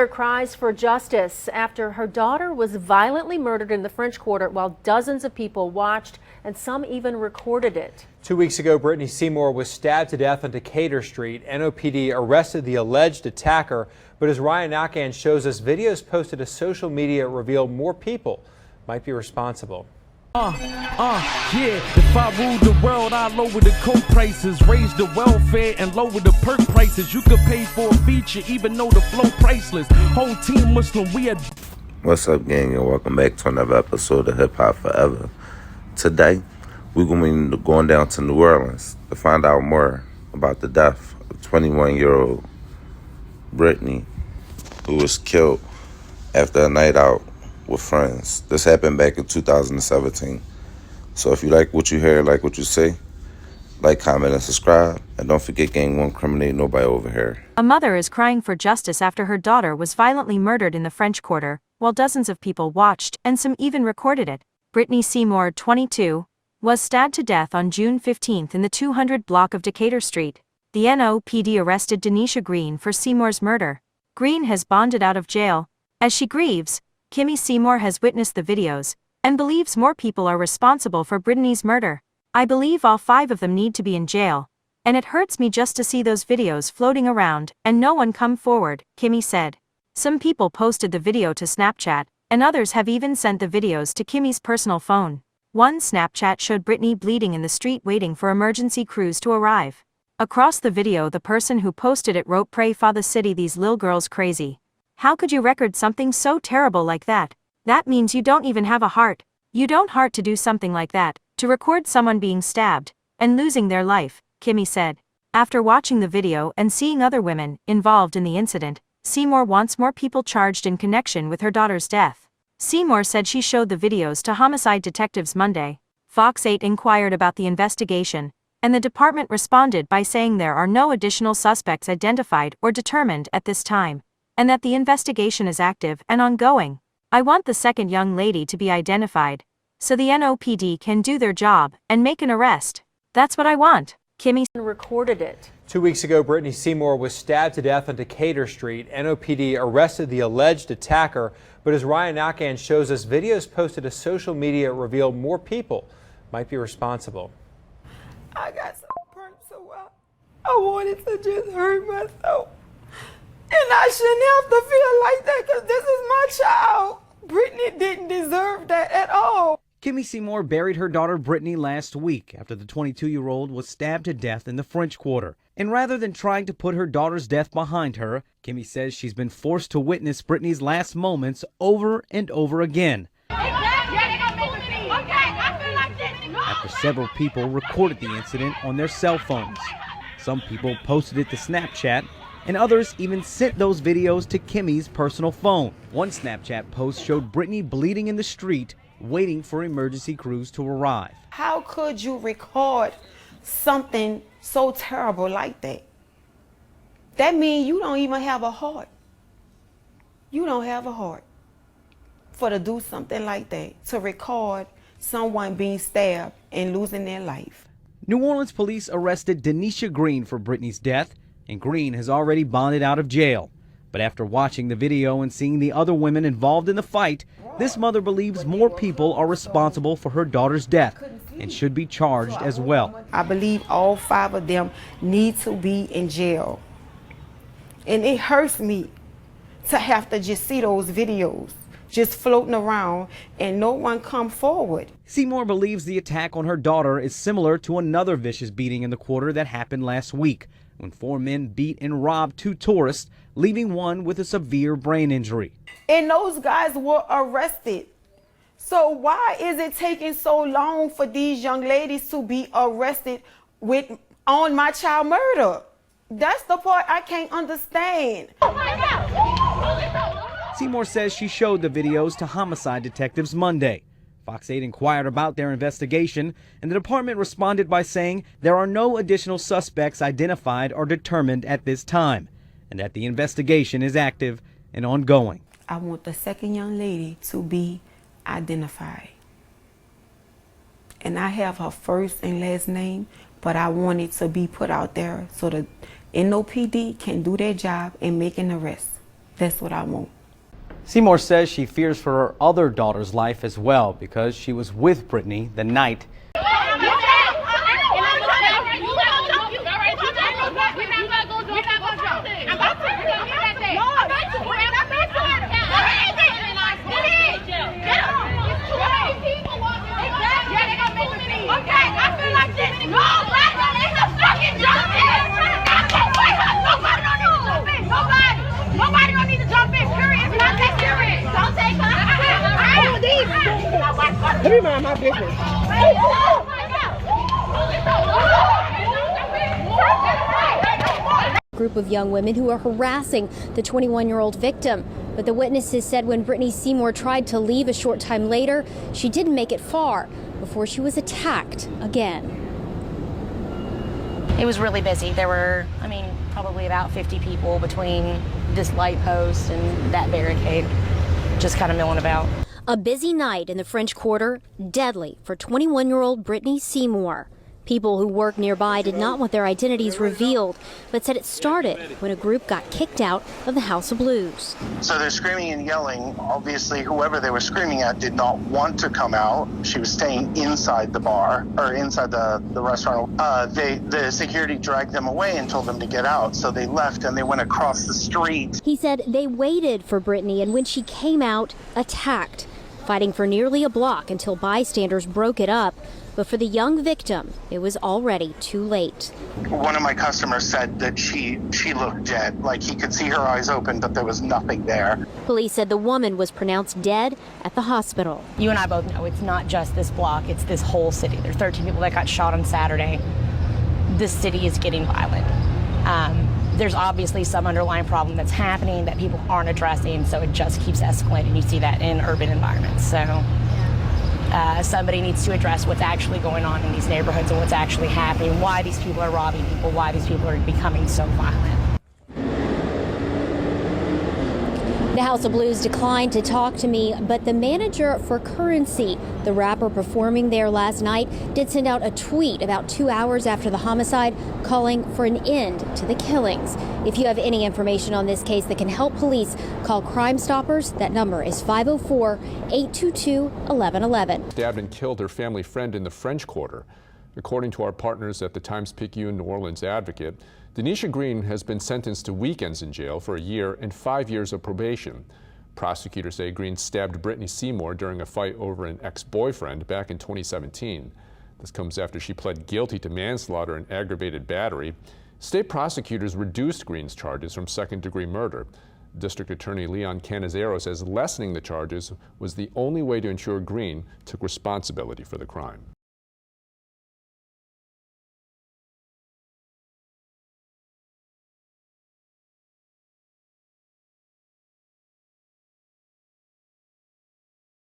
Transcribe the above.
Cries for justice after her daughter was violently murdered in the French Quarter while dozens of people watched and some even recorded it. 2 weeks ago, Brittany Seymour was stabbed to death on Decatur Street. NOPD arrested the alleged attacker, but as Ryan Nakan shows us, videos posted to social media reveal more people might be responsible. Yeah, if I ruled the world, I'd lower the coke prices, raise the welfare and lower the perk prices. You could pay for a feature even though the flow priceless. Whole team Muslim, we are. What's up, gang, and welcome back to another episode of Hip Hop Forever. Today, we're going to be going down to New Orleans to find out more about the death of 21-year-old Brittany, who was killed after a night out with friends. This happened back in 2017. So if you like what you hear, like what you see, like, comment, and subscribe. And don't forget, gang, won't incriminate nobody over here. A mother is crying for justice after her daughter was violently murdered in the French Quarter, while dozens of people watched and some even recorded it. Brittany Seymour, 22, was stabbed to death on June 15 in the 200 block of Decatur Street. The NOPD arrested Denisha Green for Seymour's murder. Green has bonded out of jail. As she grieves, Kimmy Seymour has witnessed the videos and believes more people are responsible for Brittany's murder. I believe all 5 of them need to be in jail, and it hurts me just to see those videos floating around and no one come forward, Kimmy said. Some people posted the video to Snapchat, and others have even sent the videos to Kimmy's personal phone. One Snapchat showed Brittany bleeding in the street waiting for emergency crews to arrive. Across the video, the person who posted it wrote, "Pray for the city, these little girls crazy." How could you record something so terrible like that? That means you don't even have a heart. You don't heart to do something like that, to record someone being stabbed and losing their life, Kimmy said. After watching the video and seeing other women involved in the incident, Seymour wants more people charged in connection with her daughter's death. Seymour said she showed the videos to homicide detectives Monday. Fox 8 inquired about the investigation, and the department responded by saying there are no additional suspects identified or determined at this time, and that the investigation is active and ongoing. I want the second young lady to be identified, so the NOPD can do their job and make an arrest. That's what I want, Kimmy recorded it. 2 weeks ago, Brittany Seymour was stabbed to death on Decatur Street. NOPD arrested the alleged attacker, but as Ryan Nakan shows us, videos posted to social media reveal more people might be responsible. I got so burnt so I wanted to just hurt myself. And I shouldn't have to feel like that because this is my child. Brittany didn't deserve that at all. Kimmy Seymour buried her daughter Brittany last week after the 22-year-old was stabbed to death in the French Quarter. And rather than trying to put her daughter's death behind her, Kimmy says she's been forced to witness Brittany's last moments over and over again. After several people recorded the incident on their cell phones. Some people posted it to Snapchat, and others even sent those videos to Kimmy's personal phone. One Snapchat post showed Brittany bleeding in the street, waiting for emergency crews to arrive. How could you record something so terrible like that? That means you don't even have a heart. You don't have a heart for to do something like that, to record someone being stabbed and losing their life. New Orleans police arrested Denisha Green for Brittany's death, and Green has already bonded out of jail. But after watching the video and seeing the other women involved in the fight, this mother believes more people are responsible for her daughter's death and should be charged as well. I believe all 5 of them need to be in jail. And it hurts me to have to just see those videos just floating around and no one come forward. Seymour believes the attack on her daughter is similar to another vicious beating in the Quarter that happened last week, when 4 men beat and robbed 2 tourists, leaving one with a severe brain injury. And those guys were arrested. So why is it taking so long for these young ladies to be arrested on my child murder? That's the part I can't understand. Oh my God. Seymour says she showed the videos to homicide detectives Monday. Fox 8 inquired about their investigation, and the department responded by saying there are no additional suspects identified or determined at this time, and that the investigation is active and ongoing. I want the second young lady to be identified. And I have her first and last name, but I want it to be put out there so the NOPD can do their job and make an arrest. That's what I want. Seymour says she fears for her other daughter's life as well because she was with Brittany the night Nobody don't need to jump in, period. It's not that serious. Don't take her. Let me mind my business. Group of young women who are harassing the 21-year-old victim. But the witnesses said when Brittany Seymour tried to leave a short time later, she didn't make it far before she was attacked again. It was really busy. There were, probably about 50 people between this light post and that barricade, just kind of milling about. A busy night in the French Quarter, deadly for 21-year-old Brittany Seymour. People who work nearby did not want their identities revealed, but said it started when a group got kicked out of the House of Blues. So they're screaming and yelling. Obviously, whoever they were screaming at did not want to come out. She was staying inside the bar, or inside the restaurant. The security dragged them away and told them to get out. So they left and they went across the street. He said they waited for Brittany, and when she came out, attacked, fighting for nearly a block until bystanders broke it up. But for the young victim, it was already too late. One of my customers said that she looked dead, like he could see her eyes open, but there was nothing there. Police said the woman was pronounced dead at the hospital. You and I both know it's not just this block, it's this whole city. There are 13 people that got shot on Saturday. This city is getting violent. There's obviously some underlying problem that's happening that people aren't addressing, so it just keeps escalating. You see that in urban environments. So somebody needs to address what's actually going on in these neighborhoods and what's actually happening, why these people are robbing people, why these people are becoming so violent. The House of Blues declined to talk to me, but the manager for Currency, the rapper performing there last night, did send out a tweet about 2 hours after the homicide calling for an end to the killings. If you have any information on this case that can help police, call Crime Stoppers. That number is 504-822-1111. Stabbed and killed her family friend in the French Quarter. According to our partners at the Times-Picayune New Orleans Advocate, Denisha Green has been sentenced to weekends in jail for a year and 5 years of probation. Prosecutors say Green stabbed Brittany Seymour during a fight over an ex-boyfriend back in 2017. This comes after she pled guilty to manslaughter and aggravated battery. State prosecutors reduced Green's charges from second-degree murder. District Attorney Leon Canizero says lessening the charges was the only way to ensure Green took responsibility for the crime.